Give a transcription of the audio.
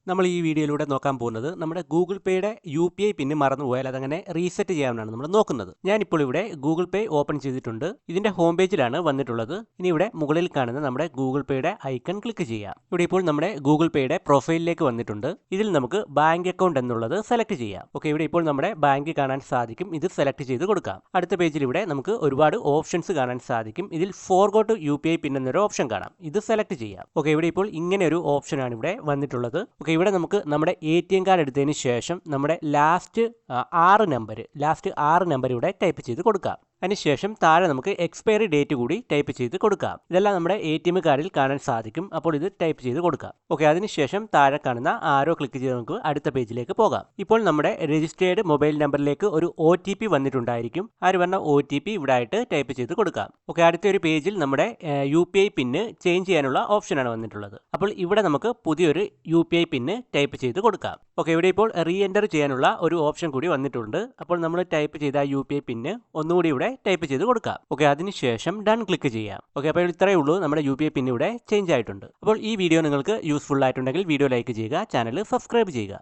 നമ്മൾ ഈ വീഡിയോയിലൂടെ നോക്കാൻ പോകുന്നത് നമ്മുടെ ഗൂഗിൾ പേയുടെ UPI പിൻ മറന്നുപോയാൽ അതങ്ങനെ റീസെറ്റ് ചെയ്യാമെന്നാണ് നമ്മൾ നോക്കുന്നത്. ഞാനിപ്പോൾ ഇവിടെ ഗൂഗിൾ പേ ഓപ്പൺ ചെയ്തിട്ടുണ്ട്. ഇതിന്റെ ഹോം പേജിലാണ് വന്നിട്ടുള്ളത്. ഇനി ഇവിടെ മുകളിൽ കാണുന്ന നമ്മുടെ ഗൂഗിൾ പേയുടെ ഐക്കൺ ക്ലിക്ക് ചെയ്യാം. ഇവിടെ ഇപ്പോൾ നമ്മുടെ ഗൂഗിൾ പേയുടെ പ്രൊഫൈലിലേക്ക് വന്നിട്ടുണ്ട്. ഇതിൽ നമുക്ക് ബാങ്ക് അക്കൗണ്ട് എന്നുള്ളത് സെലക്ട് ചെയ്യാം. ഓക്കെ, ഇവിടെ ഇപ്പോൾ നമ്മുടെ ബാങ്ക് കാണാൻ സാധിക്കും. ഇത് സെലക്ട് ചെയ്ത് കൊടുക്കാം. അടുത്ത പേജിൽ ഇവിടെ നമുക്ക് ഒരുപാട് ഓപ്ഷൻസ് കാണാൻ സാധിക്കും. ഇതിൽ ഫോർഗോട്ട് UPI പിൻ എന്നൊരു ഓപ്ഷൻ കാണാം. ഇത് സെലക്ട് ചെയ്യാം. ഓക്കെ, ഇവിടെ ഇപ്പോൾ ഇങ്ങനെ ഒരു ഓപ്ഷനാണ് ഇവിടെ വന്നിട്ടുള്ളത്. ഓക്കെ, ഇവിടെ നമുക്ക് നമ്മുടെ ATM കാർഡ് എടുത്തതിന് ശേഷം നമ്മുടെ ലാസ്റ്റ് 6 നമ്പർ ഇവിടെ ടൈപ്പ് ചെയ്ത് കൊടുക്കാം. അതിനുശേഷം താഴെ നമുക്ക് എക്സ്പയറി ഡേറ്റ് കൂടി ടൈപ്പ് ചെയ്ത് കൊടുക്കാം. ഇതെല്ലാം നമ്മുടെ ATM കാർഡിൽ കാണാൻ സാധിക്കും. അപ്പോൾ ഇത് ടൈപ്പ് ചെയ്ത് കൊടുക്കാം. ഓക്കെ, അതിനുശേഷം താഴെ കാണുന്ന ആരോ ക്ലിക്ക് ചെയ്ത് നമുക്ക് അടുത്ത പേജിലേക്ക് പോകാം. ഇപ്പോൾ നമ്മുടെ രജിസ്റ്റേർഡ് മൊബൈൽ നമ്പറിലേക്ക് ഒരു OTP വന്നിട്ടുണ്ടായിരിക്കും. പറഞ്ഞ OTP ഇവിടെ ആയിട്ട് ടൈപ്പ് ചെയ്ത് കൊടുക്കാം. ഓക്കെ, അടുത്തൊരു പേജിൽ നമ്മുടെ UPI പിന്ന് ചേഞ്ച് ചെയ്യാനുള്ള ഓപ്ഷനാണ് വന്നിട്ടുള്ളത്. അപ്പോൾ ഇവിടെ നമുക്ക് പുതിയൊരു UPI പിന്ന് ടൈപ്പ് ചെയ്ത് കൊടുക്കാം. ഓക്കെ, ഇവിടെ ഇപ്പോൾ റീ എൻ്റർ ചെയ്യാനുള്ള ഒരു ഓപ്ഷൻ കൂടി വന്നിട്ടുണ്ട്. അപ്പോൾ നമ്മൾ ടൈപ്പ് ചെയ്ത UPI പിന്ന് ഒന്നുകൂടി ഇവിടെ ടൈപ്പ് ചെയ്ത് കൊടുക്കാം. ഓക്കെ, അതിനുശേഷം ഡൺ ക്ലിക്ക് ചെയ്യാം. ഓക്കെ, അപ്പോൾ ഇത്രയേ ഉള്ളൂ, നമ്മുടെ UPI പിൻ ഇവിടെ ചേഞ്ച് ആയിട്ടുണ്ട്. അപ്പോൾ ഈ വീഡിയോ നിങ്ങൾക്ക് യൂസ്ഫുൾ ആയിട്ടുണ്ടെങ്കിൽ വീഡിയോ ലൈക്ക് ചെയ്യുക, ചാനൽ സബ്സ്ക്രൈബ് ചെയ്യുക.